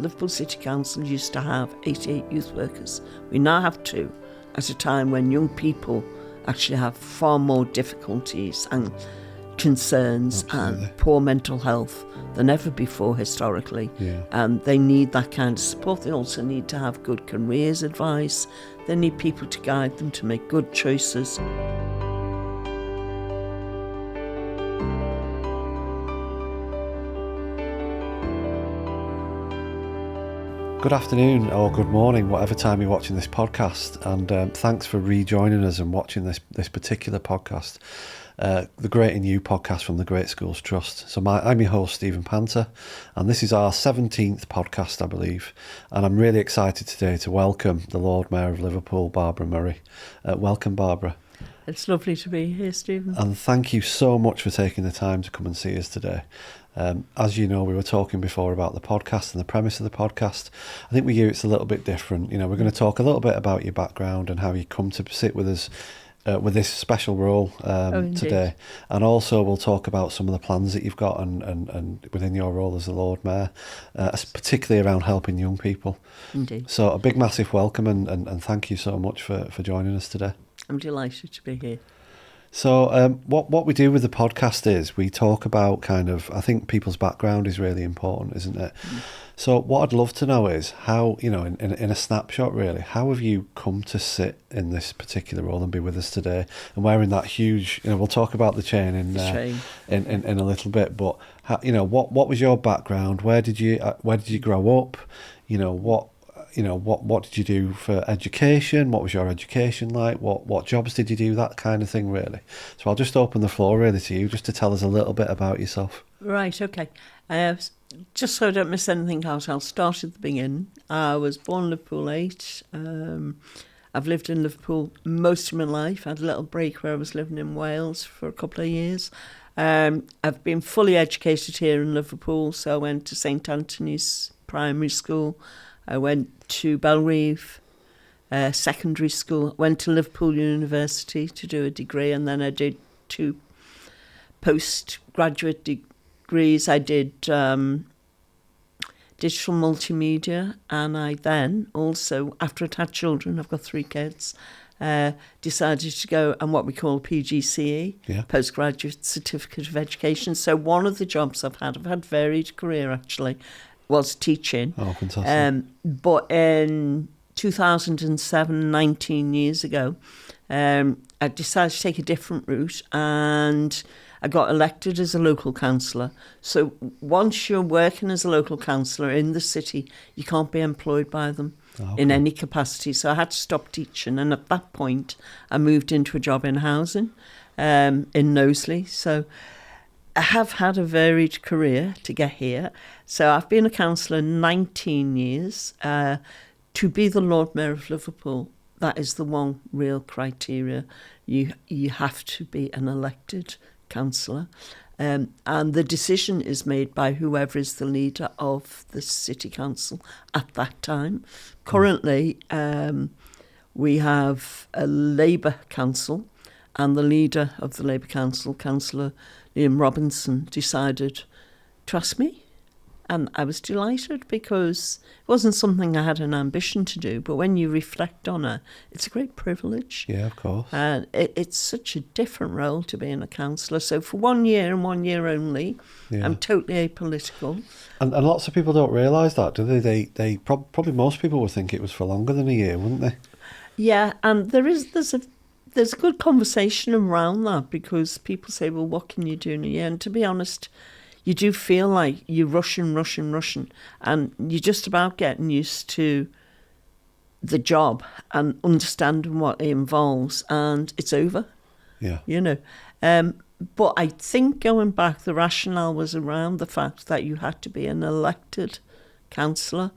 Liverpool City Council used to have 88 youth workers. We now have 2 at a time when young people actually have far more difficulties and concerns Absolutely. and poor mental health than ever before historically. Yeah. And they need that kind of support. They also need to have good careers advice. They need people to guide them to make good choices. Good afternoon or good morning, whatever time you're watching this podcast, and thanks for rejoining us and watching this particular podcast, the Great and You podcast from the Great Schools Trust. So I'm your host, Steven Panter, and this is our 17th podcast, I believe, and I'm really excited today to welcome the Lord Mayor of Liverpool, Barbara Murray. Welcome, Barbara. It's lovely to be here, Stephen. And thank you so much for taking the time to come and see us today. As you know, we were talking before about the podcast and the premise of the podcast. I think with you it's a little bit different. You know, we're going to talk a little bit about your background and how you come to sit with us with this special role today. And also we'll talk about some of the plans that you've got and within your role as the Lord Mayor, particularly around helping young people. Indeed. So a big massive welcome and thank you so much for joining us today. I'm delighted to be here. So what we do with the podcast is we talk about I think people's background is really important, isn't it? Mm. So what I'd love to know is how, you know, in a snapshot really, how have you come to sit in this particular role and be with us today and wearing that huge, you know, we'll talk about the chain in a little bit, but how, you know, what was your background? Where did you grow up? You know, what did you do for education? What was your education like? What jobs did you do? That kind of thing, really. So I'll just open the floor really to you, just to tell us a little bit about yourself. Right, okay. Just so I don't miss anything else, I'll start at the beginning. I was born in Liverpool 8. I've lived in Liverpool most of my life. I had a little break where I was living in Wales for a couple of years. I've been fully educated here in Liverpool, so I went to St Anthony's Primary School. I went to Belrive Secondary School, went to Liverpool University to do a degree, and then I did 2 postgraduate degrees. I did digital multimedia, and I then also, after I'd had children, I've got 3 kids, decided to go on what we call PGCE, Postgraduate Certificate of Education. So one of the jobs I've had varied career actually, was teaching. Oh, fantastic. But in 2007, 19 years ago, I decided to take a different route and I got elected as a local councillor. So once you're working as a local councillor in the city, you can't be employed by them in any capacity. So I had to stop teaching. And at that point, I moved into a job in housing in Knowsley. So I have had a varied career to get here. So I've been a councillor 19 years. To be the Lord Mayor of Liverpool, that is the one real criteria. You have to be an elected councillor. And the decision is made by whoever is the leader of the city council at that time. Currently, we have a Labour council, and the leader of the Labour council, Councillor Liam Robinson, decided to ask me. And I was delighted because it wasn't something I had an ambition to do, but when you reflect on it, it's a great privilege. Yeah, of course. And it's such a different role to being a councillor. So for 1 year and 1 year only, I'm totally apolitical. And lots of people don't realise that, do they? They probably most people would think it was for longer than a year, wouldn't they? Yeah, and there's a good conversation around that because people say, well, what can you do in a year? And to be honest, you do feel like you're rushing, and you're just about getting used to the job and understanding what it involves, and it's over. Yeah. You know. But I think going back, the rationale was around the fact that you had to be an elected councillor,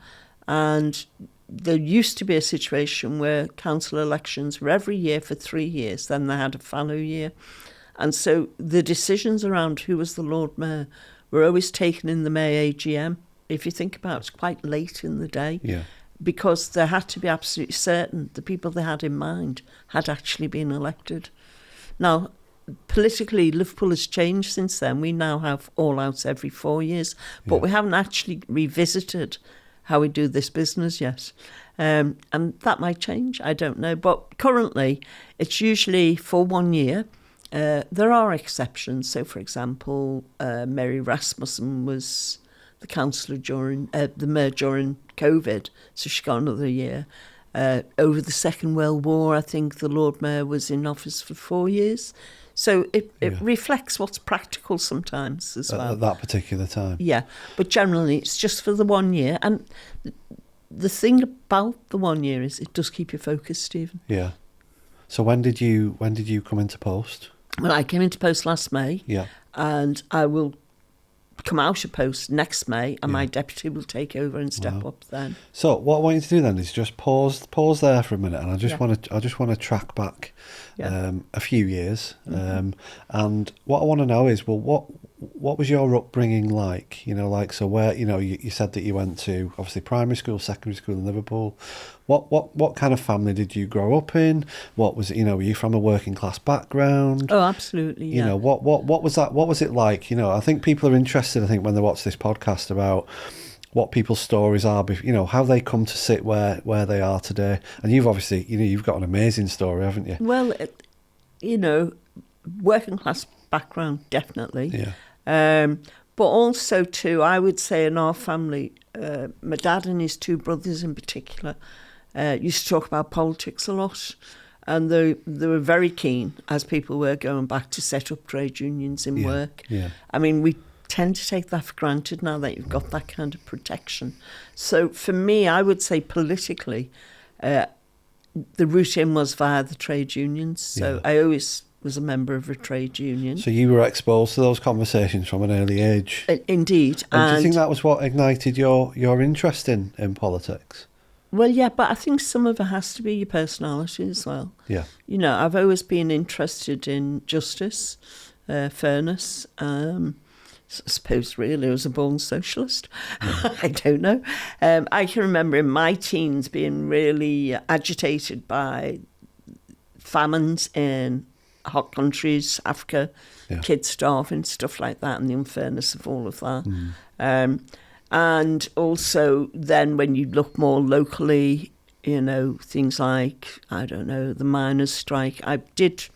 and there used to be a situation where council elections were every year for 3 years, then they had a fallow year. And so the decisions around who was the Lord Mayor were always taken in the May AGM. If you think about it, it's quite late in the day. Yeah. Because they had to be absolutely certain the people they had in mind had actually been elected. Now, politically, Liverpool has changed since then. We now have all-outs every 4 years, but we haven't actually revisited how we do this business yet. And that might change, I don't know. But currently, it's usually for 1 year. There are exceptions. So, for example, Mary Rasmussen was the councillor during, the mayor during COVID, so she got another year. Over the Second World War, I think the Lord Mayor was in office for 4 years. So it reflects what's practical sometimes as well. At that particular time. Yeah, but generally it's just for the 1 year. And the thing about the 1 year is it does keep you focused, Stephen. Yeah. So when did you come into post? Well, I came into post last May. Yeah. And I will come out of post next May, and my deputy will take over and step up then. So what I want you to do then is just pause there for a minute, and I just want to track back a few years, and what I want to know is, well, what was your upbringing like? You know, like, so where, you know, you said that you went to obviously primary school, secondary school in Liverpool. What kind of family did you grow up in? What was it, you know, were you from a working class background? Oh, absolutely. Yeah. You know, what was that? What was it like? You know, I think people are interested, I think, when they watch this podcast about what people's stories are, you know, how they come to sit where they are today. And you've obviously, you know, you've got an amazing story, haven't you? Well, you know, working class background, definitely. Yeah. But also too, I would say in our family, my dad and his two brothers in particular used to talk about politics a lot, and they were very keen, as people were going back, to set up trade unions in work. Yeah. I mean, we tend to take that for granted now that you've got that kind of protection. So for me, I would say politically, the route in was via the trade unions. So I always was a member of a trade union. So you were exposed to those conversations from an early age. Indeed. And do you think that was what ignited your interest in politics? Well, yeah, but I think some of it has to be your personality as well. Yeah. You know, I've always been interested in justice, fairness. I suppose really I was a born socialist. I don't know. I can remember in my teens being really agitated by famines in hot countries, Africa, kids starving, stuff like that, and the unfairness of all of that. And also then when you look more locally, you know, things like, I don't know, the miners' strike. I did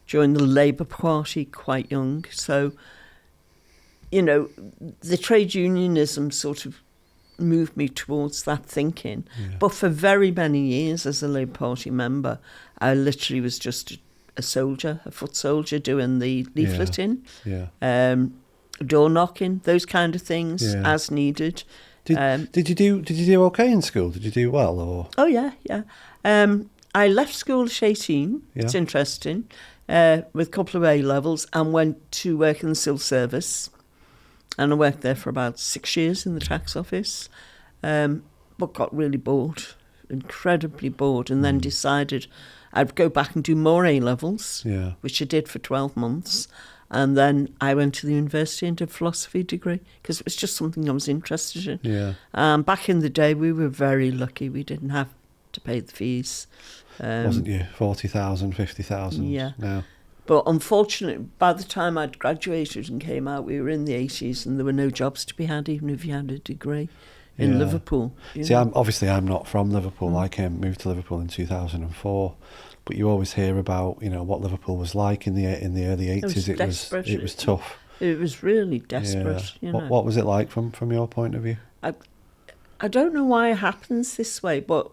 join the Labour Party quite young. So, you know, the trade unionism sort of moved me towards that thinking. Yeah. But for very many years as a Labour Party member, I literally was just a soldier, a foot soldier, doing the leafleting. Door knocking, those kind of things as needed. Did you do okay in school? Did you do well? Or? Oh yeah. I left school at 18. Yeah. It's interesting, with a couple of A levels, and went to work in the civil service, and I worked there for about 6 years in the tax office, but got really bored, incredibly bored, and then decided I'd go back and do more A levels, which I did for 12 months. And then I went to the university and did a philosophy degree because it was just something I was interested in. Yeah. Back in the day, we were very lucky. We didn't have to pay the fees. Wasn't you? 40,000, 50,000? Yeah. No. But unfortunately, by the time I'd graduated and came out, we were in the 80s and there were no jobs to be had, even if you had a degree in Liverpool. See, I'm not from Liverpool. I moved to Liverpool in 2004. But you always hear about, you know, what Liverpool was like in the early 80s. It was tough. It was really desperate. Yeah. You know. What was it like from your point of view? I don't know why it happens this way, but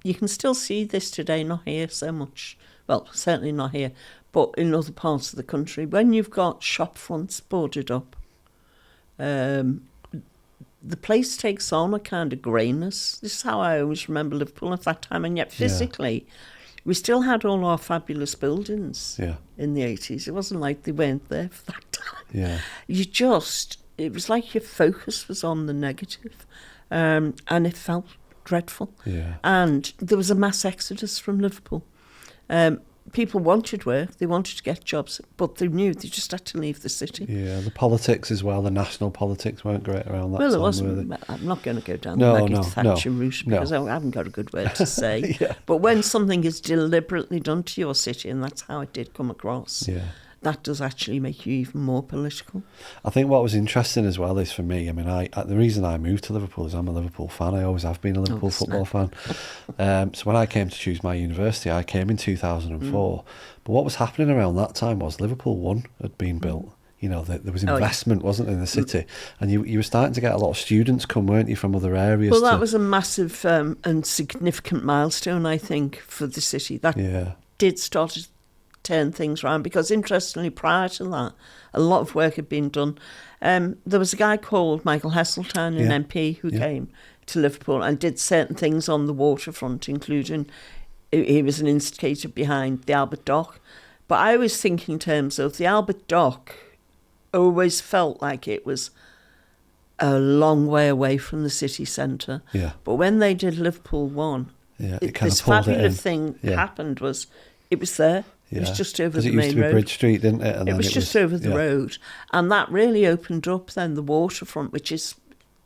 you can still see this today, not here so much. Well, certainly not here, but in other parts of the country. When you've got shop fronts boarded up, the place takes on a kind of greyness. This is how I always remember Liverpool at that time, and yet physically... We still had all our fabulous buildings in the 80s. It wasn't like they weren't there for that time. Yeah. It was like your focus was on the negative, and it felt dreadful. Yeah. And there was a mass exodus from Liverpool. People wanted work, they wanted to get jobs, but they knew they just had to leave the city. Yeah, the politics as well, the national politics weren't great around that time. Well, it wasn't. I'm not going to go down the Maggie Thatcher route because I haven't got a good word to say. But when something is deliberately done to your city, and that's how it did come across, that does actually make you even more political. I think what was interesting as well is for me, I mean, the reason I moved to Liverpool is I'm a Liverpool fan. I always have been a Liverpool football fan. So when I came to choose my university, I came in 2004. But what was happening around that time was Liverpool 1 had been built. You know, there was investment, wasn't there, in the city? And you were starting to get a lot of students come, weren't you, from other areas? Well, that was a massive and significant milestone, I think, for the city. That did start to turn things around, because interestingly, prior to that, a lot of work had been done. There was a guy called Michael Heseltine, an MP, who came to Liverpool and did certain things on the waterfront, including he was an instigator behind the Albert Dock. But I always think in terms of the Albert Dock, always felt like it was a long way away from the city centre. Yeah. But when they did Liverpool 1, this fabulous thing happened was it was there. It was just over the main road. It used to be Bridge Street, didn't it? And it was just over the road. And that really opened up then the waterfront, which is,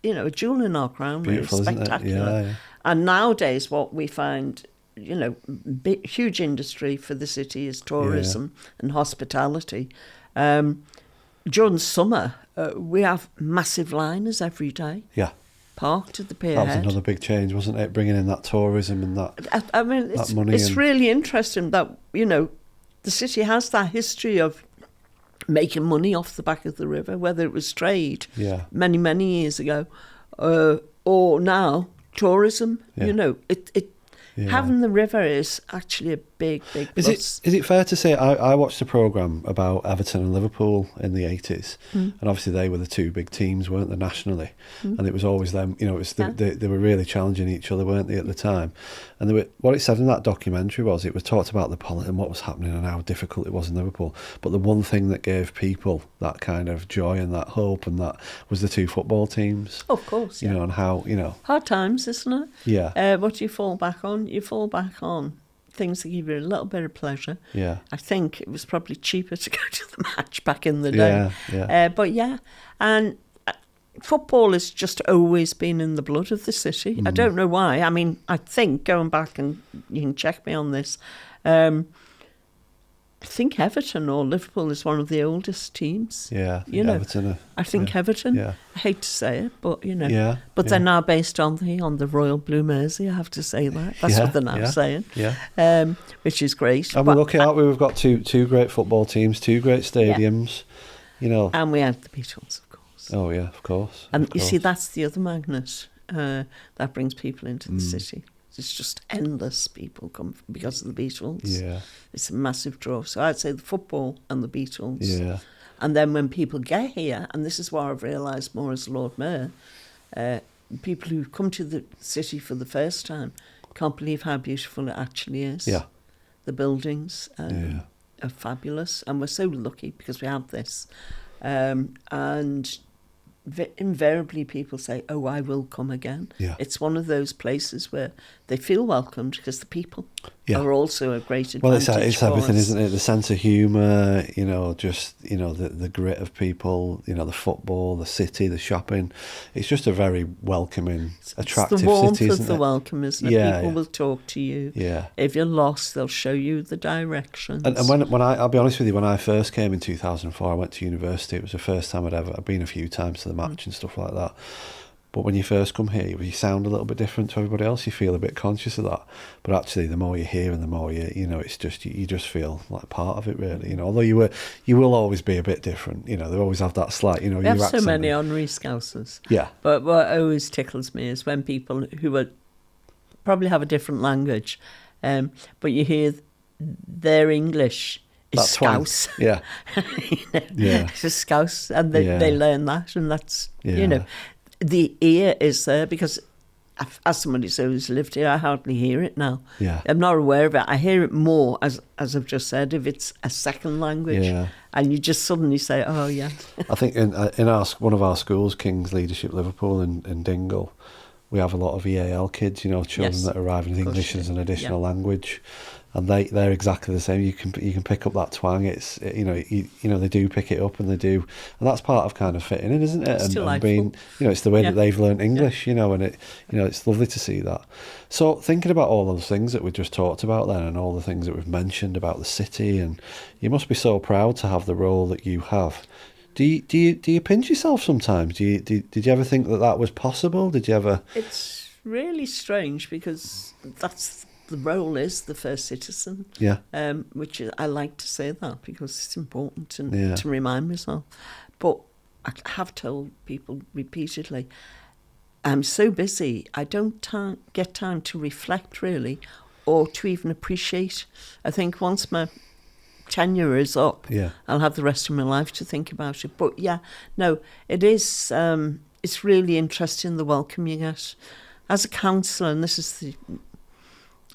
you know, a jewel in our crown. Beautiful, really spectacular. Isn't it? Yeah. And nowadays what we find, you know, huge industry for the city is tourism and hospitality. During summer, we have massive liners every day. Yeah. Parked at the pier head. That was another big change, wasn't it? Bringing in that tourism and that. I mean, it's money. It's really interesting that, you know, the city has that history of making money off the back of the river, whether it was trade many, many years ago, or now tourism. You know, having the river is actually a big plus. Is it fair to say, I watched a programme about Everton and Liverpool in the 80s, and obviously they were the two big teams, weren't they, nationally? And it was always them, you know, it was they were really challenging each other, weren't they, at the time? And what it said in that documentary was, it was talked about the politics and what was happening and how difficult it was in Liverpool. But the one thing that gave people that kind of joy and that hope and that was the two football teams. Of course, You know, and how, you know. Hard times, isn't it? Yeah. What do you fall back on? You fall back on things that give you a little bit of pleasure. Yeah. I think it was probably cheaper to go to the match back in the day. And football has just always been in the blood of the city. I don't know why. I mean, I think, going back, and you can check me on this, I think Everton or Liverpool is one of the oldest teams. Yeah, Everton. I think Everton. Yeah. I hate to say it, but you know. Yeah. But they're now based on the Royal Blue Mersey. I have to say that. That's what they're now saying. Yeah. Which is great. And we're lucky, aren't we? We've got two great football teams, two great stadiums. You know. And we have the Beatles, of course. Oh yeah, of course. And you see, that's the other magnet that brings people into the city. It's just endless people come because of the Beatles. Yeah. It's a massive draw. So I'd say the football and the Beatles. Yeah. And then when people get here, and this is what I've realised more as Lord Mayor, people who come to the city for the first time can't believe how beautiful it actually is. Yeah. The buildings are fabulous, and we're so lucky because we have this. And invariably people say, oh, I will come again. Yeah. It's one of those places where they feel welcomed because the people are also a great advantage. Well, it's everything, isn't it? The sense of humour, you know, just, you know, the grit of people, you know, the football, the city, the shopping. It's just a very welcoming, attractive city, isn't it? It's the warmth of the welcome, isn't it? Yeah, people will talk to you. Yeah. If you're lost, they'll show you the directions. And when I'll be honest with you, when I first came in 2004, I went to university. It was the first time I'd been a few times to the match and stuff like that. But when you first come here, you sound a little bit different to everybody else. You feel a bit conscious of that. But actually, the more you hear and the more you know, it's just you just feel like part of it, really. You know, although you will always be a bit different. You know, they always have that slight. You know, we have so many honorary Scousers. Yeah. But what always tickles me is when people who probably have a different language, but you hear their English is that's Scouse. Yeah. Yeah. It's a Scouse, and they learn that, and that's you know. The ear is there because, as somebody who's lived here, I hardly hear it now. Yeah. I'm not aware of it. I hear it more, as I've just said, if it's a second language, and you just suddenly say, "Oh yeah." I think in one of our schools, King's Leadership Liverpool in Dingle, we have a lot of EAL kids, you know, children Yes, that arrive with of course English you as do. an additional Yeah. language, and they're exactly the same. You can pick up that twang. It's you know they do pick it up, and they do, and that's part of kind of fitting in, isn't it? It's And delightful. being, you know, it's the way Yeah. that they've learned English, you know, and it's lovely to see that. So thinking about all those things that we just talked about then, and all the things that we've mentioned about the city, and you must be so proud to have the role that you have. Do you pinch yourself sometimes? Did you ever think that was possible? Did you ever? It's really strange because that's the role is the first citizen. Yeah. Which I like to say that because it's important Yeah. to remind myself. But I have told people repeatedly, I'm so busy, I don't get time to reflect really, or to even appreciate. I think once my tenure is up, Yeah. I'll have the rest of my life to think about it. But yeah, no, it is. It's really interesting the welcome you get as a councillor, and this is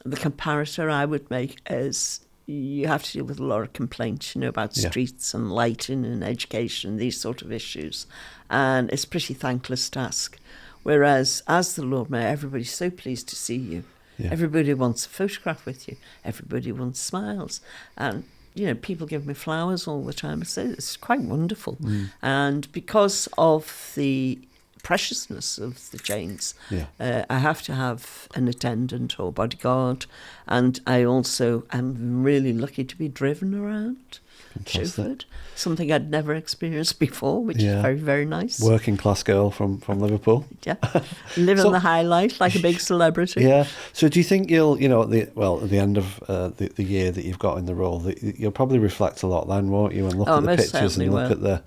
the comparator I would make is you have to deal with a lot of complaints, you know, about Yeah. streets and lighting and education, these sort of issues, and it's a pretty thankless task. Whereas as the Lord Mayor, everybody's so pleased to see you. Yeah. Everybody wants a photograph with you. Everybody wants smiles. And, you know, people give me flowers all the time. It's quite wonderful. And because of the preciousness of the chains, Yeah. I have to have an attendant or bodyguard. And I also am really lucky to be driven around. Fantastic. Chauffeured, something I'd never experienced before, which Yeah. is very, very nice. Working class girl from Liverpool. Yeah, living So- the high life like a big celebrity. Yeah. So do you think you'll, you know, at the end of the year that you've got in the role, that you'll probably reflect a lot then, won't you, and look Oh, at the most pictures and certainly look will. at the,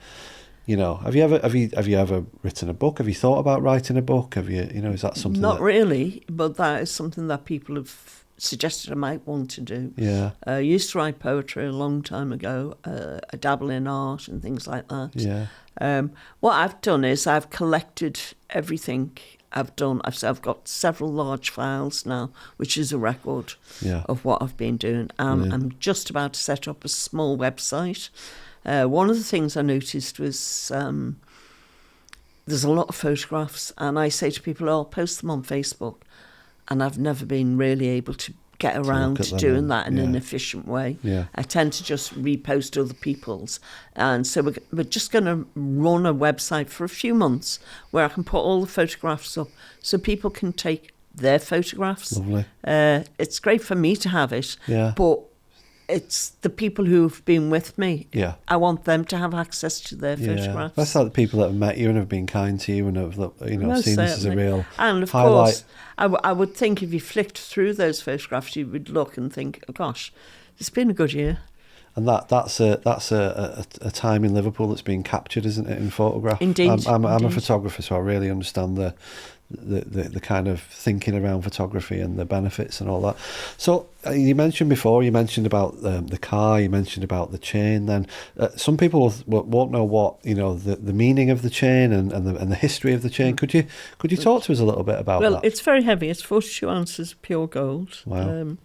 you know, have you ever written a book? Have you thought about writing a book? Have you, you know, is that something? Not that, really, but that is something that people have suggested I might want to do. Yeah. I used to write poetry a long time ago. I dabble in art and things like that. Yeah. What I've done is I've collected everything I've done. I've got several large files now, which is a record Yeah. of what I've been doing. Brilliant. I'm just about to set up a small website. One of the things I noticed was there's a lot of photographs, and I say to people, I'll post them on Facebook, and I've never been really able to get around at to them doing and- that in an yeah. efficient way. Yeah. I tend to just repost other people's. And so we're just going to run a website for a few months where I can put all the photographs up so people can take their photographs. Lovely. It's great for me to have it, Yeah. but it's the people who've been with me. Yeah. I want them to have access to their Yeah. photographs. That's like the people that have met you and have been kind to you and have, you know, Most seen this as a certainly. real And of highlight. course, I would think if you flicked through those photographs, you would look and think, oh, gosh, it's been a good year. And that's a time in Liverpool that's been captured, isn't it, in photograph? Indeed, I'm a indeed. photographer, so I really understand the kind of thinking around photography and the benefits and all that. So you mentioned about the car, you mentioned about the chain. Then some people won't know what, you know, the meaning of the chain and the history of the chain. Could you talk to us a little bit about Well, that? it's very heavy. It's 42 ounces of pure gold. Wow.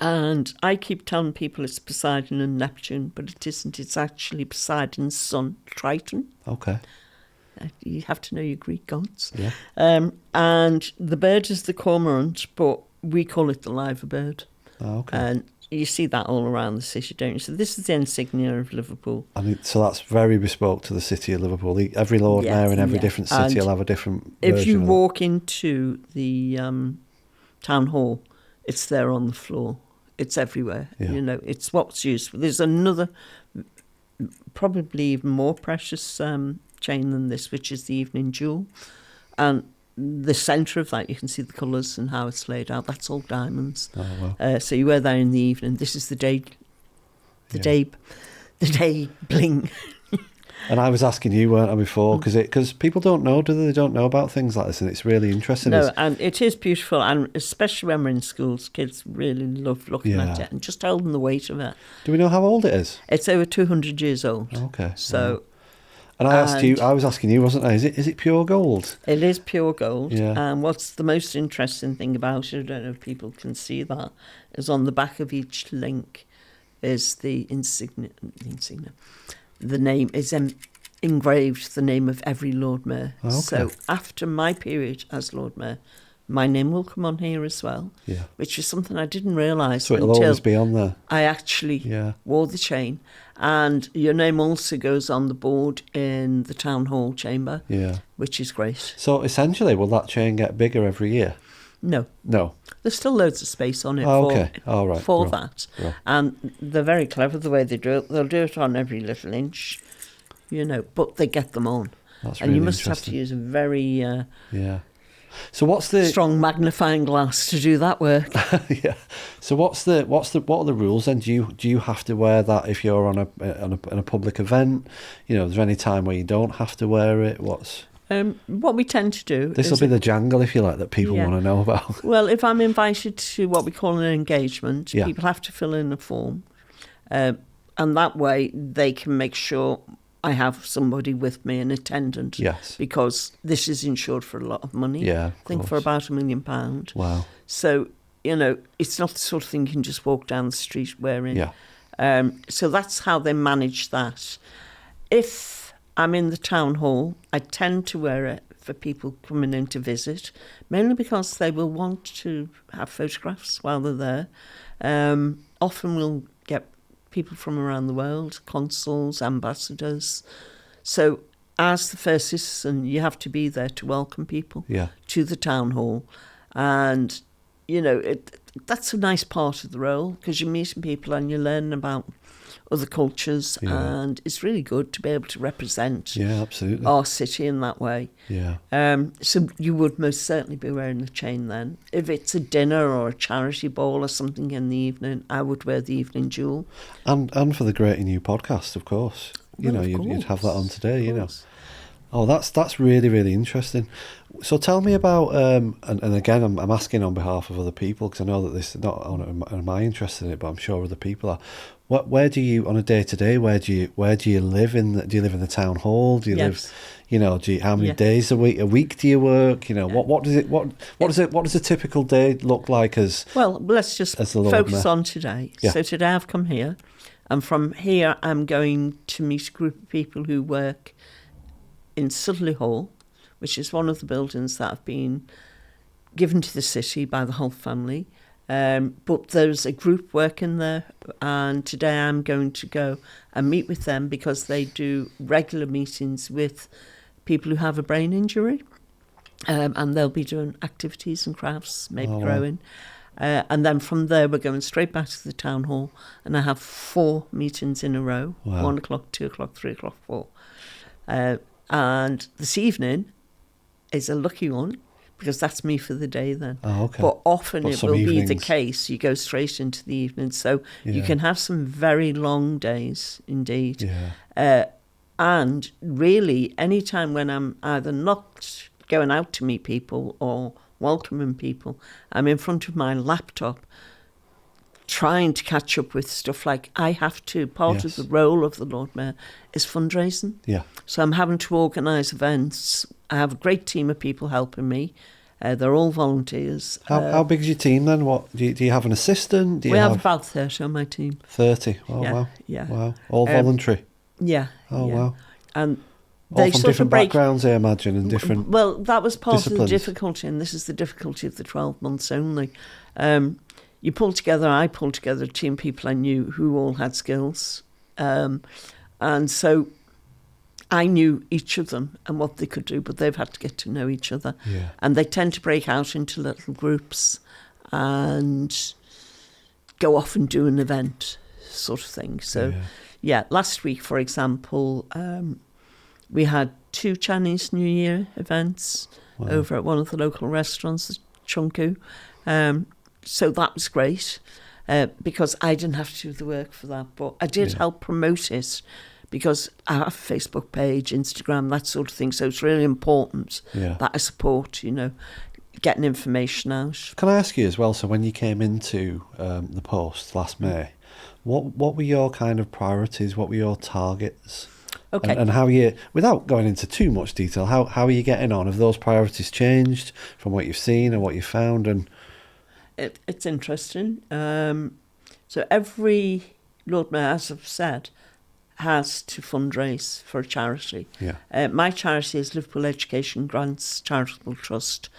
And I keep telling people it's Poseidon and Neptune, but it isn't. It's actually Poseidon's son, Triton. Okay. You have to know your Greek gods. Yeah. And the bird is the cormorant, but we call it the liver bird. Oh, okay. And you see that all around the city, don't you? So this is the insignia of Liverpool. I mean, so that's very bespoke to the city of Liverpool. Every Lord Yeah, Mayor in every yeah. different city And will have a different If version you of walk into the town hall, it's there on the floor. It's everywhere. Yeah. You know, it's what's used. There's another, probably even more precious chain than this, which is the evening jewel. And the centre of that, you can see the colours and how it's laid out. That's all diamonds. Oh, wow. So you wear that in the evening. This is the day bling. And I was asking you, weren't I, before? Because people don't know, do they? They don't know about things like this, and it's really interesting. No, and it is beautiful, and especially when we're in schools, kids really love looking at Yeah. it and just holding the weight of it. Do we know how old it is? It's over 200 years old. Okay. So And I was asking you, wasn't I? Is it pure gold? it is pure gold. Yeah. And what's the most interesting thing about it, I don't know if people can see that, is on the back of each link is the insignia. The name is engraved the name of every Lord Mayor. Oh, okay. So after my period as Lord Mayor, my name will come on here as well, Yeah. which is something I didn't realise So it'll until always be on there. I actually Yeah. wore the chain. And your name also goes on the board in the town hall chamber, Yeah. which is great. So essentially, will that chain get bigger every year? No, No. there's still loads of space on it Oh, for, okay. All right. for Bro. that. Bro. And they're very clever the way they do it. They'll do it on every little inch, you know, but they get them on. That's And really you must have to interesting. use a very Yeah. So what's the strong magnifying glass to do that work. yeah? So what are the rules then? Do you have to wear that if you're on a public event? You know, is there any time where you don't have to wear it? What we tend to do This will is be the jangle, if you like, that people Yeah. want to know about. well, if I'm invited to what we call an engagement, Yeah. people have to fill in a form. And that way they can make sure I have somebody with me, an attendant. Yes. Because this is insured for a lot of money. Yeah, of I think for course. about £1 million. Wow. So, you know, it's not the sort of thing you can just walk down the street wearing. Yeah. So that's how they manage that. If I'm in the town hall, I tend to wear it for people coming in to visit, mainly because they will want to have photographs while they're there. Often we'll get people from around the world, consuls, ambassadors. So as the first citizen, you have to be there to welcome people Yeah. to the town hall. And, you know, that's a nice part of the role because you're meeting people and you're learning about other cultures. Yeah. And it's really good to be able to represent Yeah. Absolutely. our city in that way. Yeah. So you would most certainly be wearing the chain then. If it's a dinner or a charity ball or something in the evening, I would wear the evening jewel. And for the Great New podcast, of course. You Well, know, of you'd have that on course, today. of You know. course. Oh, that's really, really interesting. So tell me about, and again, I'm asking on behalf of other people because I know that this not only am I interested in it, but I'm sure other people are. Where do you, on a day to day, where do you live in? Do you live in the town hall? Do you Yes. live, you know, how many Yeah. days a week do you work? You know, what does a typical day look like as? Well, let's just As the Lord focus Mayor. on today. Yeah. So today I've come here, and from here I'm going to meet a group of people who work in Cllr Hall, which is one of the buildings that have been given to the city by the whole family. But there's a group working there, and today I'm going to go and meet with them because they do regular meetings with people who have a brain injury, and they'll be doing activities and crafts, maybe Oh, wow. growing. And then from there, we're going straight back to the town hall, and I have 4 meetings in a row, Wow. 1 o'clock, 2 o'clock, 3 o'clock, 4. And this evening is a lucky one, because that's me for the day then. Oh, okay. But often But it some will be the evenings- case, you go straight into the evening. So you Yeah. can have some very long days indeed. Yeah. And really, any time when I'm either not going out to meet people or welcoming people, I'm in front of my laptop trying to catch up with stuff like I have to. Part Yes. of the role of the Lord Mayor is fundraising. Yeah. So I'm having to organise events. I have a great team of people helping me. They're all volunteers. How big is your team then? What do you have an assistant? Do you We have about 30 on my team. 30? Oh, Yeah, wow. yeah. Wow. All voluntary? Yeah. Oh, yeah. wow. And All they from sort different of break. backgrounds, I imagine, and different... Well, that was part of disciplines. the difficulty, and this is the difficulty of the 12 months only. I pulled together a team of people I knew who all had skills. And so I knew each of them and what they could do, but they've had to get to know each other. Yeah. And they tend to break out into little groups and go off and do an event sort of thing. So, yeah, last week, for example, we had 2 Chinese New Year events over at one of the local restaurants, the Chunku. So that was great because I didn't have to do the work for that, but I did help promote it because I have a Facebook page, Instagram, that sort of thing. So it's really important that I support, you know, getting information out. Can I ask you as well, so when you came into the post last May, what were your kind of priorities? What were your targets? Okay. And how you, without going into too much detail, how are you getting on? Have those priorities changed from what you've seen and what you found? And It's interesting. So every Lord Mayor, as I've said, has to fundraise for a charity. Yeah. My charity is Liverpool Education Grants Charitable Trust,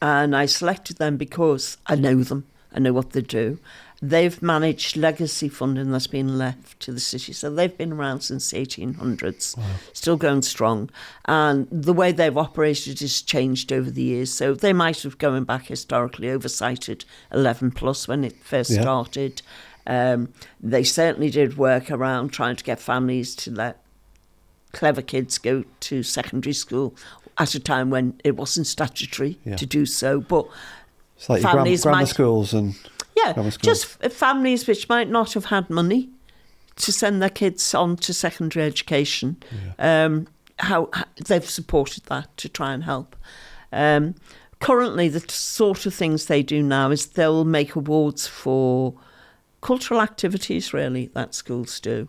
and I selected them because I know them. I know what they do. They've managed legacy funding that's been left to the city. So they've been around since the 1800s, Wow. still going strong. And the way they've operated has changed over the years. So they might have, going back historically, oversighted 11 plus when it first started. They certainly did work around trying to get families to let clever kids go to secondary school at a time when it wasn't statutory to do so. But it's like your grammar schools and... Yeah, just families which might not have had money to send their kids on to secondary education, how they've supported that to try and help. Currently, the sort of things they do now is they'll make awards for cultural activities, really, that schools do,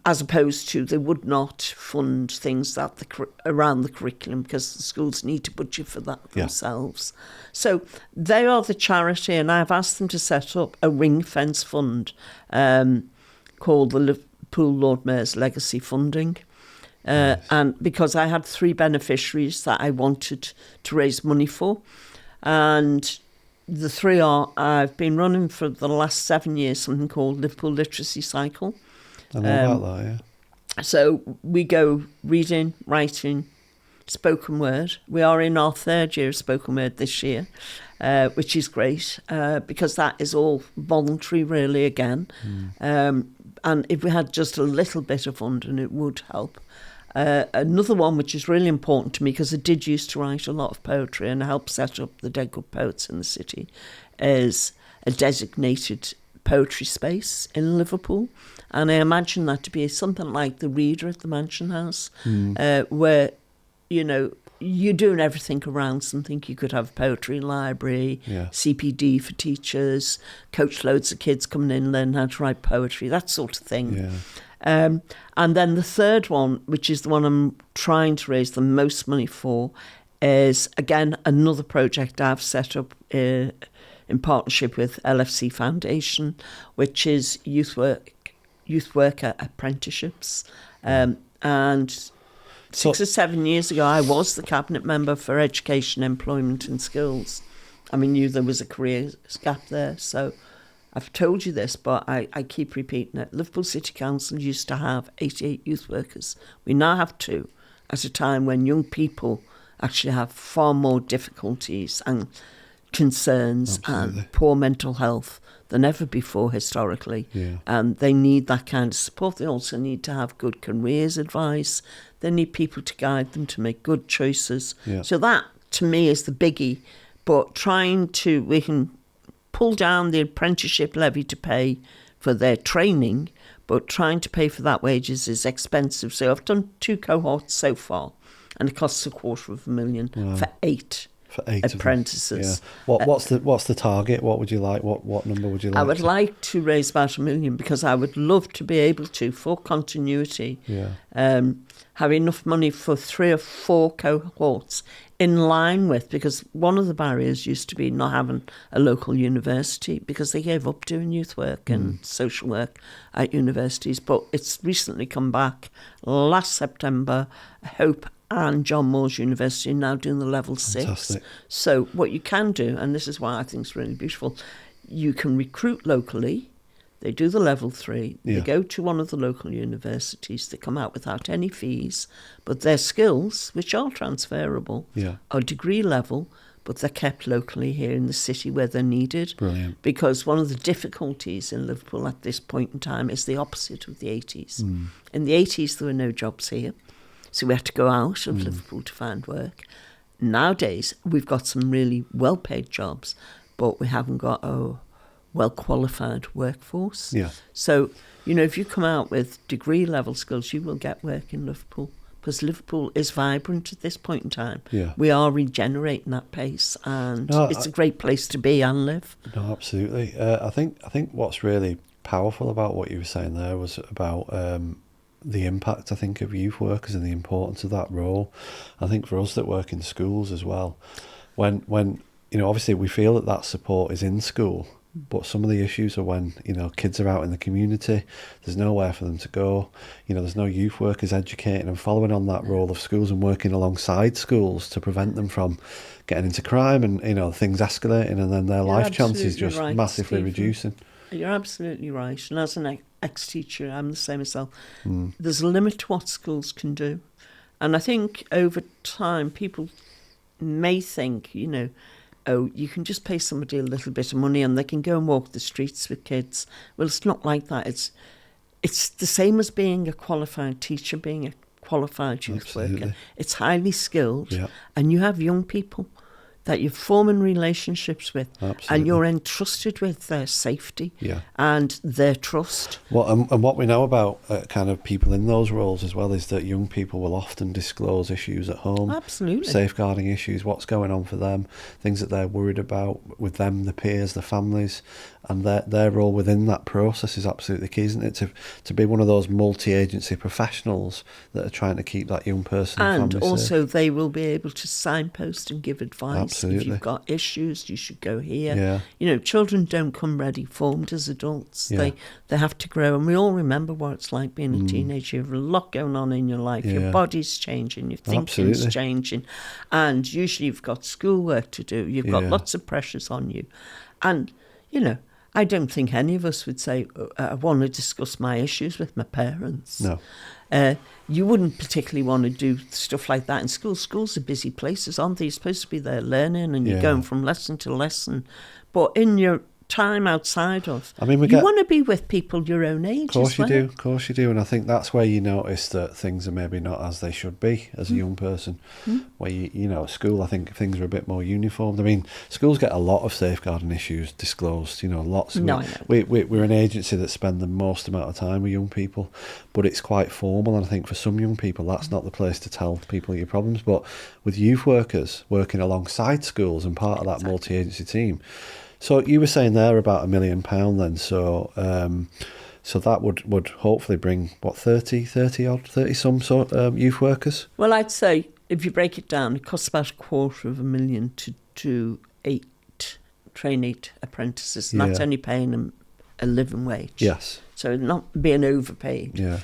as opposed to they would not fund things that around the curriculum because the schools need to budget for that themselves. So they are the charity, and I've asked them to set up a ring fence fund called the Liverpool Lord Mayor's Legacy Funding. Nice. And because I had 3 beneficiaries that I wanted to raise money for, and the 3 are, I've been running for the last 7 years something called Liverpool Literacy Cycle. I know about that, yeah. So we go reading, writing, spoken word. We are in our 3rd year of spoken word this year, which is great because that is all voluntary really again. And if we had just a little bit of funding, it would help. Another one which is really important to me because I did used to write a lot of poetry and help set up the Dead Good Poets in the city is a designated poetry space in Liverpool. And I imagine that to be something like the Reader at the Mansion House, where, you know, you're doing everything around something. You could have a poetry library, CPD for teachers, coach loads of kids coming in, learn how to write poetry, that sort of thing. Yeah. And then the 3rd one, which is the one I'm trying to raise the most money for, is, again, another project I've set up in partnership with LFC Foundation, which is youth worker apprenticeships. And 6 or 7 years ago, I was the cabinet member for education, employment and skills. And we knew there was a career gap there. So I've told you this, but I keep repeating it. Liverpool City Council used to have 88 youth workers. We now have 2 at a time when young people actually have far more difficulties and concerns and poor mental health than ever before historically. And they need that kind of support. They also need to have good careers advice. They need people to guide them to make good choices. So that, to me, is the biggie. But we can pull down the apprenticeship levy to pay for their training, but trying to pay for that wages is expensive. So I've done 2 cohorts so far, and it costs $250,000 for 8. For 8 apprentices. What's the target? What would you like? What number would you like? I would like to raise about $1 million because I would love to be able to, for continuity, have enough money for 3 or 4 cohorts in line with, because one of the barriers used to be not having a local university because they gave up doing youth work and social work at universities. But it's recently come back. Last September, Hope and John Moores University now doing the level 6. Fantastic. So what you can do, and this is why I think it's really beautiful, you can recruit locally. They do the level 3. They go to one of the local universities. They come out without any fees, but their skills, which are transferable, are degree level, but they're kept locally here in the city where they're needed. Brilliant. Because one of the difficulties in Liverpool at this point in time is the opposite of the 80s. In the 80s, there were no jobs here. So we had to go out of Liverpool to find work. Nowadays, we've got some really well-paid jobs, but we haven't got a well-qualified workforce. So, you know, if you come out with degree-level skills, you will get work in Liverpool because Liverpool is vibrant at this point in time. We are regenerating at pace, and it's a great place to be and live. No, absolutely. I think what's really powerful about what you were saying there was about the impact, I think, of youth workers and the importance of that role. I think for us that work in schools as well, when you know, obviously we feel that support is in school, But some of the issues are when, kids are out in the community, there's nowhere for them to go, there's no youth workers educating and following on that role of schools and working alongside schools to prevent them from getting into crime and, things escalating, and then their life chances just right, massively Stephen. reducing. You're absolutely right. And as an ex-teacher, I'm the same myself. There's a limit to what schools can do. And I think over time, people may think, oh, you can just pay somebody a little bit of money and they can go and walk the streets with kids. Well, it's not like that. It's the same as being a qualified teacher, being a qualified youth worker. It's highly skilled, and you have young people that you're forming relationships with, and you're entrusted with their safety and their trust. Well, and what we know about kind of people in those roles as well is that young people will often disclose issues at home. Absolutely. Safeguarding issues, what's going on for them, things that they're worried about with them, the peers, the families, and their role within that process is absolutely key, isn't it? To be one of those multi-agency professionals that are trying to keep that young person and family also safe. They will be able to signpost and give advice. Absolutely. If you've got issues, you should go here. Children don't come ready formed as adults. They have to grow, and we all remember what it's like being a teenager. You have a lot going on in your life. Your body's changing, your thinking's changing, and usually you've got schoolwork to do. You've got lots of pressures on you, and I don't think any of us would say, I want to discuss my issues with my parents. No. You wouldn't particularly want to do stuff like that in school. Schools are busy places, aren't they? You're supposed to be there learning, and you're going from lesson to lesson. But in your time outside of, you want to be with people your own age. Of course you do. And I think that's where you notice that things are maybe not as they should be as a young person. Where at school, I think things are a bit more uniformed. I mean, schools get a lot of safeguarding issues disclosed. Lots of No, we're an agency that spend the most amount of time with young people, but it's quite formal. And I think for some young people, that's not the place to tell people your problems. But with youth workers working alongside schools and part of that multi-agency team. So you were saying there about £1 million then, so that would hopefully bring, 30 some sort youth workers? Well, I'd say, if you break it down, it costs about $250,000 to train 8 apprentices, and that's only paying them a living wage. Yes. So not being overpaid. Yeah.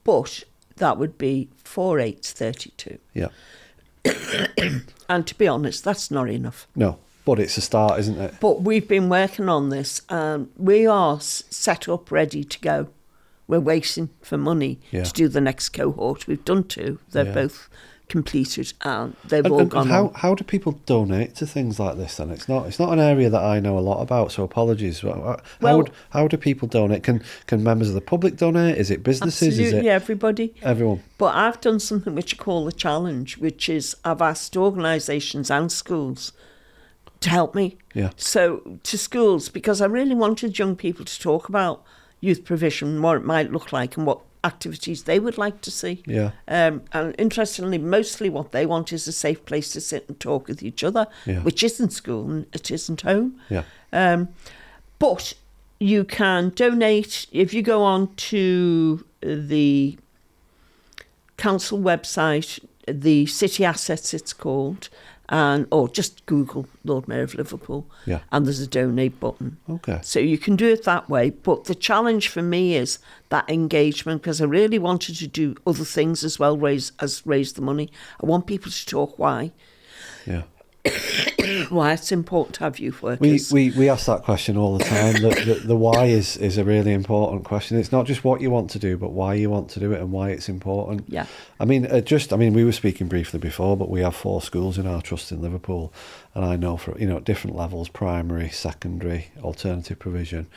But that would be 4 8 32. Yeah. And to be honest, that's not enough. No. But it's a start, isn't it? But we've been working on this, and we are set up, ready to go. We're waiting for money to do the next cohort. We've done 2. They're both completed, and they've all gone on. How do people donate to things like this then? It's not an area that I know a lot about, so apologies. How do people donate? Can members of the public donate? Is it businesses? Absolutely, is it everybody. Everyone. But I've done something which I call the challenge, which is I've asked organisations and schools to help me. So to schools, because I really wanted young people to talk about youth provision, what it might look like and what activities they would like to see. And interestingly, mostly what they want is a safe place to sit and talk with each other, which isn't school and it isn't home. But you can donate if you go on to the council website, the City Assets it's called, or just Google Lord Mayor of Liverpool, and there's a donate button. Okay. So you can do it that way. But the challenge for me is that engagement, because I really wanted to do other things as well, raise the money. I want people to talk why. Why it's important to have youth workers. We ask that question all the time. The why is a really important question. It's not just what you want to do, but why you want to do it and why it's important. I mean, we were speaking briefly before, but we have 4 schools in our trust in Liverpool, and I know for at different levels: primary, secondary, alternative provision,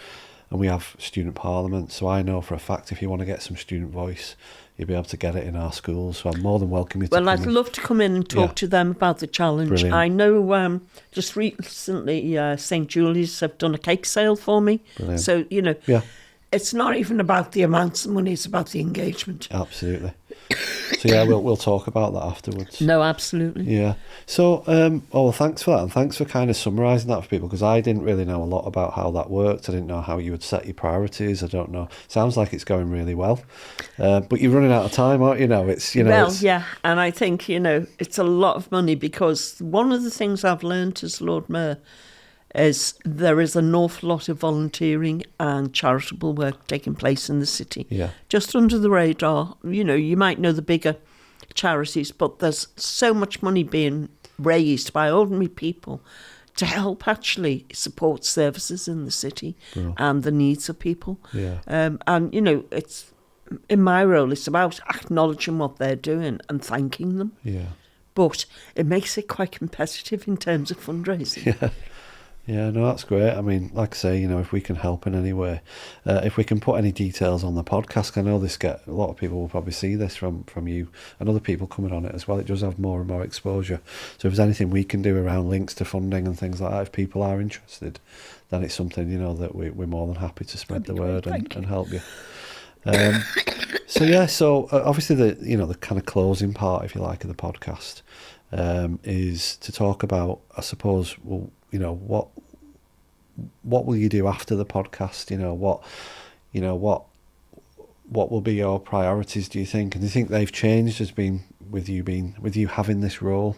and we have student parliament. So I know for a fact if you want to get some student voice, you'll be able to get it in our schools. So I'm more than welcome you to come. I'd love to come in and talk to them about the challenge. Brilliant. I know just recently St. Julie's have done a cake sale for me. Brilliant. So, it's not even about the amounts of money, it's about the engagement. Absolutely. So we'll talk about that afterwards. No, absolutely. Yeah. So, thanks for that, and thanks for kind of summarising that for people, because I didn't really know a lot about how that worked. I didn't know how you would set your priorities. I don't know. Sounds like it's going really well, but you're running out of time, aren't you? Now and I think it's a lot of money, because one of the things I've learned as Lord Mayor, is there is an awful lot of volunteering and charitable work taking place in the city. Yeah. Just under the radar. You know, you might know the bigger charities, but there's so much money being raised by ordinary people to help actually support services in the city and the needs of people. Yeah. And, you know, it's in my role, it's about acknowledging what they're doing and thanking them. Yeah. But it makes it quite competitive in terms of fundraising. Yeah. Yeah, no, that's great. I mean, like I say, you know, if we can help in any way, if we can put any details on the podcast, I know a lot of people will probably see this from you and other people coming on it as well. It does have more and more exposure. So if there's anything we can do around links to funding and things like that, if people are interested, then it's something, you know, that we're more than happy to spread the word and help you. So obviously the kind of closing part, if you like, of the podcast is to talk about, I suppose, well, you know, what will you do after the podcast? What will be your priorities, do you think? And do you think they've changed as with you having this role?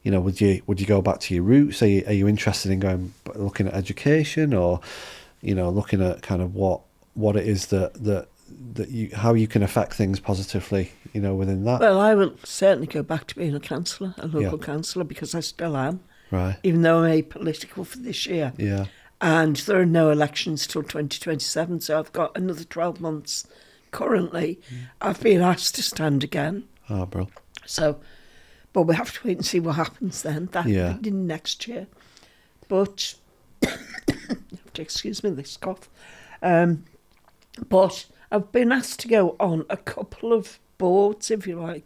You know, would you go back to your roots? Are you interested in looking at education, or, you know, looking at kind of what it is that how you can affect things positively, you know, within that? Well, I will certainly go back to being a councillor, a local councillor, because I still am. Right. Even though I'm apolitical for this year. Yeah. And there are no elections till 2027, so I've got another 12 months currently. I've been asked to stand again. Oh, bro. So, but we have to wait and see what happens then. That in next year. But, you have to excuse me, this cough. But I've been asked to go on a couple of boards, if you like,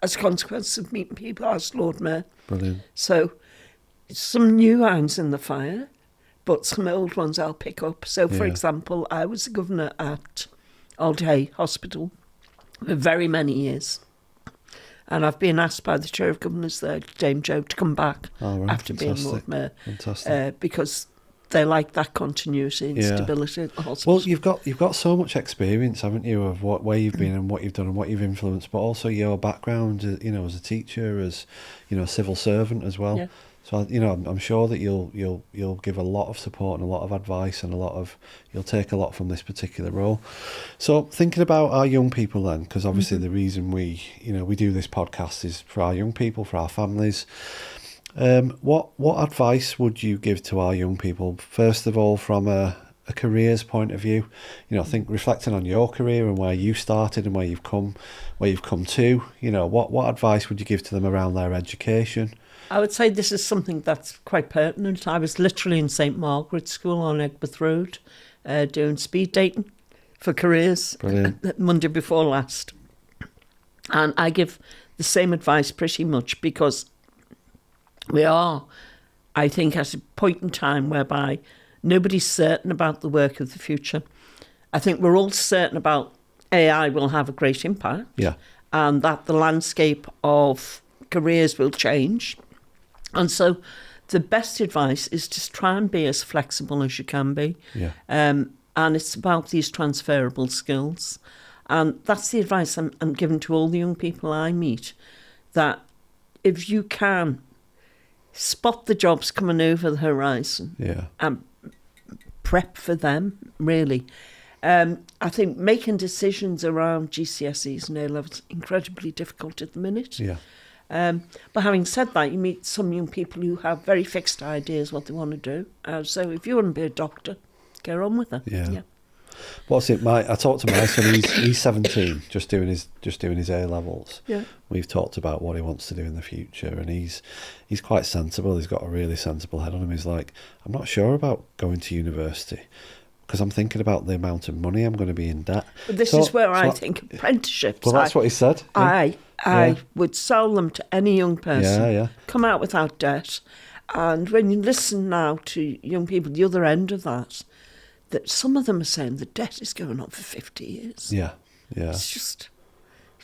as a consequence of meeting people as Lord Mayor. Brilliant. So, some new irons in the fire, but some old ones I'll pick up. So, for example, I was the governor at Aldhay Hospital for very many years. And I've been asked by the chair of governors there, Dame Jo, to come back after being Lord Mayor. Fantastic. Because they like that continuity and stability at the hospital. Well, you've got so much experience, haven't you, of where you've been and what you've done and what you've influenced, but also your background, you know, as a teacher, as, you know, a civil servant as well. Yeah. So, you know, I'm sure that you'll give a lot of support and a lot of advice and you'll take a lot from this particular role. So thinking about our young people then, because obviously the reason we do this podcast is for our young people, for our families. What advice would you give to our young people, first of all, from a careers point of view? You know, reflecting on your career and where you started and where you've come to, you know, what advice would you give to them around their education? I would say this is something that's quite pertinent. I was literally in St Margaret's School on Egbert Road doing speed dating for careers. Brilliant. Monday before last. And I give the same advice pretty much, because we are, I think, at a point in time whereby nobody's certain about the work of the future. I think we're all certain about AI will have a great impact. Yeah. And that the landscape of careers will change. And so the best advice is to try and be as flexible as you can be. Yeah. And it's about these transferable skills. And that's the advice I'm giving to all the young people I meet, that if you can spot the jobs coming over the horizon and prep for them, really. I think making decisions around GCSEs and A-levels is incredibly difficult at the minute. Yeah. But having said that, you meet some young people who have very fixed ideas what they want to do. So if you want to be a doctor, get on with it. Yeah. What's it? I talked to my son. He's 17, just doing his A levels. Yeah. We've talked about what he wants to do in the future, and he's quite sensible. He's got a really sensible head on him. He's like, I'm not sure about going to university, because I'm thinking about the amount of money I'm going to be in debt. But this is where I think apprenticeships. Well, that's what he said. Yeah. I would sell them to any young person. Yeah. Come out without debt. And when you listen now to young people, the other end of that some of them are saying the debt is going on for 50 years. Yeah. It's just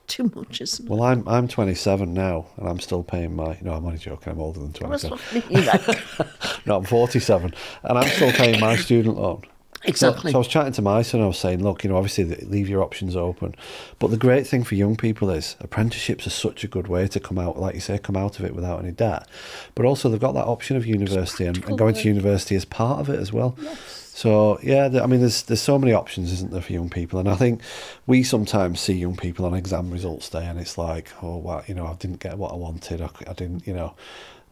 too much, isn't it? Well, I'm 27 now, and I'm still paying my... No, I'm only joking. I'm older than 27. Well, that's what I mean. No, I'm 47, and I'm still paying my student loan. Exactly. So I was chatting to my son, I was saying, look, obviously leave your options open. But the great thing for young people is apprenticeships are such a good way to come out, like you say, come out of it without any debt. But also they've got that option of university and going to university as part of it as well. Yes. So, yeah, I mean, there's so many options, isn't there, for young people? And I think we sometimes see young people on exam results day and it's like, oh, wow, I didn't get what I wanted. I didn't,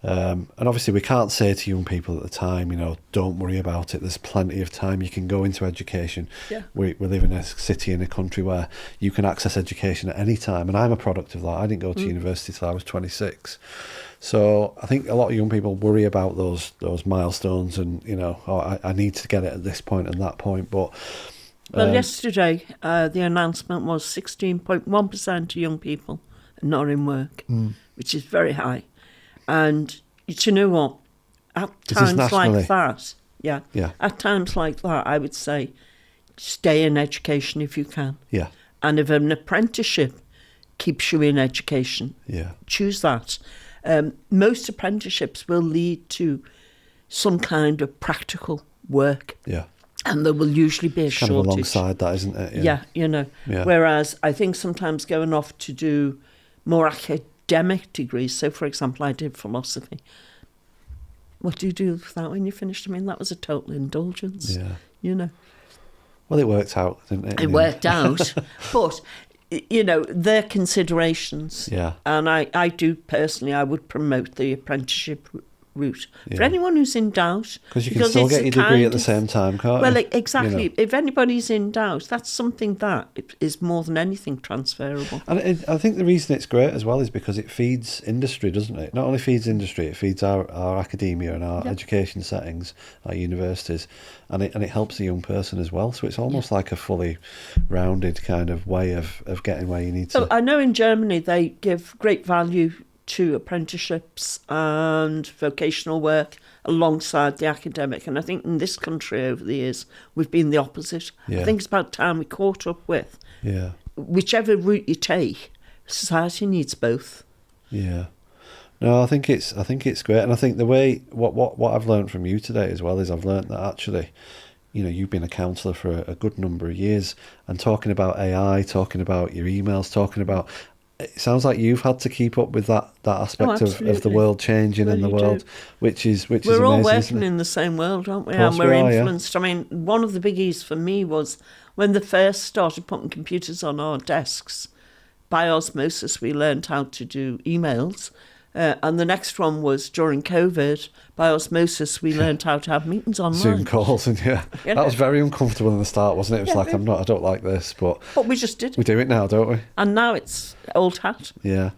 and obviously we can't say to young people at the time, don't worry about it. There's plenty of time. You can go into education. Yeah. We live in a city, in a country where you can access education at any time. And I'm a product of that. I didn't go to university till I was 26. So I think a lot of young people worry about those milestones and, I need to get it at this point and that point. But well, yesterday, the announcement was 16.1% of young people are not in work, which is very high. And you know what? At times like that, at times like that, I would say stay in education if you can. Yeah. And if an apprenticeship keeps you in education, choose that. Most apprenticeships will lead to some kind of practical work. Yeah. And there will usually be a shortage. Kind of alongside that, isn't it? Yeah. Whereas I think sometimes going off to do more academic degrees, so for example, I did philosophy. What do you do with that when you finished? I mean, that was a total indulgence. Yeah. Well, it worked out, didn't it? It worked out. But, their considerations. Yeah. And I do personally, I would promote the apprenticeship route. Yeah. For anyone who's in doubt. Because you can still get your degree at the same time, can't you? Well, exactly. If anybody's in doubt, that's something that is more than anything transferable. And I think the reason it's great as well is because it feeds industry, doesn't it? Not only feeds industry, it feeds our academia and our education settings, our universities, and it helps the young person as well. So it's almost like a fully rounded kind of way of getting where you need to. So I know in Germany they give great value to apprenticeships and vocational work alongside the academic. And I think in this country over the years, we've been the opposite. Yeah. I think it's about time we caught up with. Yeah. Whichever route you take, society needs both. Yeah. No, I think it's great. And I think the way, what I've learned from you today as well is I've learned that actually, you've been a counsellor for a good number of years and talking about AI, talking about your emails, talking about... It sounds like you've had to keep up with that aspect of the world changing and the world, which is amazing. We're all working in the same world, aren't we? And we're influenced. Yeah. I mean, one of the biggies for me was when they first started putting computers on our desks. By osmosis, we learned how to do emails. And the next one was during COVID. By osmosis, we learned how to have meetings online. Zoom calls, and that was very uncomfortable in the start, wasn't it? It was like, I don't like this, but we just did. We do it now, don't we? And now it's old hat. Yeah.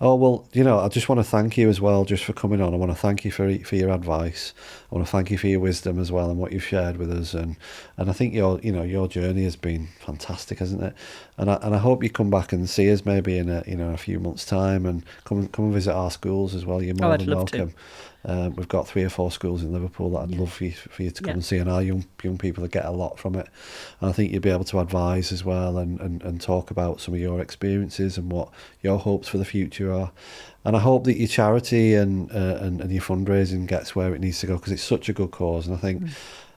Oh, well, I just want to thank you as well just for coming on. I want to thank you for your advice. I want to thank you for your wisdom as well and what you've shared with us. And I think your journey has been fantastic, hasn't it? And I hope you come back and see us maybe in a few months' time and come and visit our schools as well. You're more than welcome. We've got 3 or 4 schools in Liverpool that I'd love for you to come and see, and our young people get a lot from it. And I think you'll be able to advise as well and talk about some of your experiences and what your hopes for the future are. And I hope that your charity and your fundraising gets where it needs to go, because it's such a good cause. And I think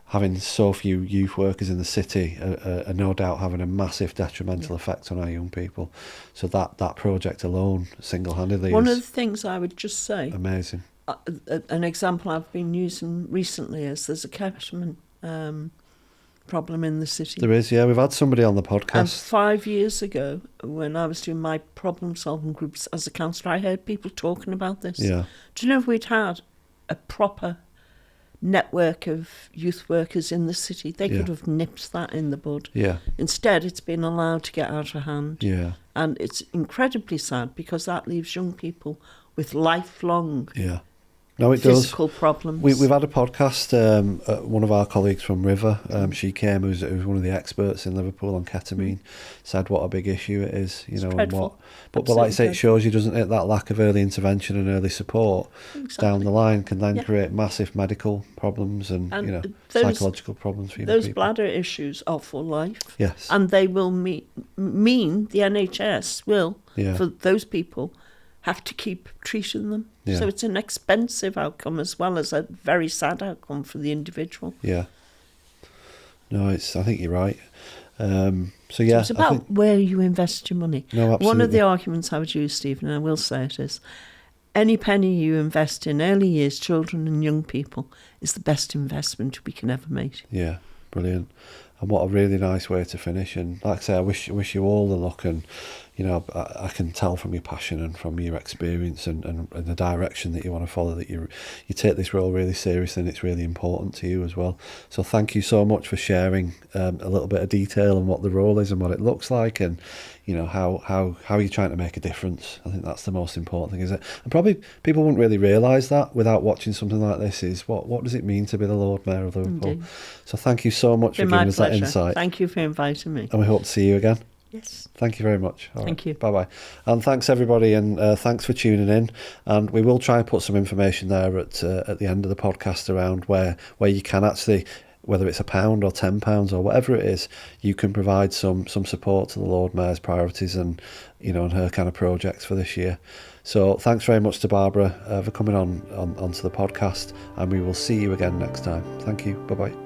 having so few youth workers in the city are no doubt having a massive detrimental effect on our young people. So that project alone, single-handedly, one of the things I would just say, amazing. An example I've been using recently is there's a catchment problem in the city. There is, yeah. We've had somebody on the podcast. And 5 years ago, when I was doing my problem-solving groups as a counsellor, I heard people talking about this. Yeah. Do you know if we'd had a proper network of youth workers in the city, they could have nipped that in the bud. Yeah. Instead, it's been allowed to get out of hand. Yeah. And it's incredibly sad because that leaves young people with lifelong physical problems. We've had a podcast, one of our colleagues from River, she came, who's one of the experts in Liverpool on ketamine, said what a big issue it is, it's and dreadful. But like I say, it shows you, doesn't it, that lack of early intervention and early support down the line can then create massive medical problems and psychological problems for those people. Bladder issues are for life. Yes. And they will mean the NHS will, for those people, have to keep treating them. Yeah. So it's an expensive outcome as well as a very sad outcome for the individual. Yeah. No, I think you're right. So yeah, It's about where you invest your money. No, absolutely. One of the arguments I would use, Stephen, and I will say it, is any penny you invest in early years children and young people is the best investment we can ever make. Yeah, brilliant. And what a really nice way to finish. And like I say, I wish you all the luck. And you know, I can tell from your passion and from your experience and the direction that you want to follow that you take this role really seriously, and it's really important to you as well. So thank you so much for sharing a little bit of detail on what the role is and what it looks like, and you know how you're trying to make a difference. I think that's the most important thing, isn't it? And probably people wouldn't really realise that without watching something like this. Is what does it mean to be the Lord Mayor of Liverpool? Indeed. So thank you so much for giving us that insight. Thank you for inviting me. And we hope to see you again. Yes. Thank you very much. All Thank you. Bye-bye. And thanks, everybody, and thanks for tuning in. And we will try and put some information there at the end of the podcast around where you can actually, whether it's £1 or £10 or whatever it is, you can provide some support to the Lord Mayor's priorities and, you know, and her kind of projects for this year. So thanks very much to Barbara for coming onto the podcast, and we will see you again next time. Thank you. Bye-bye.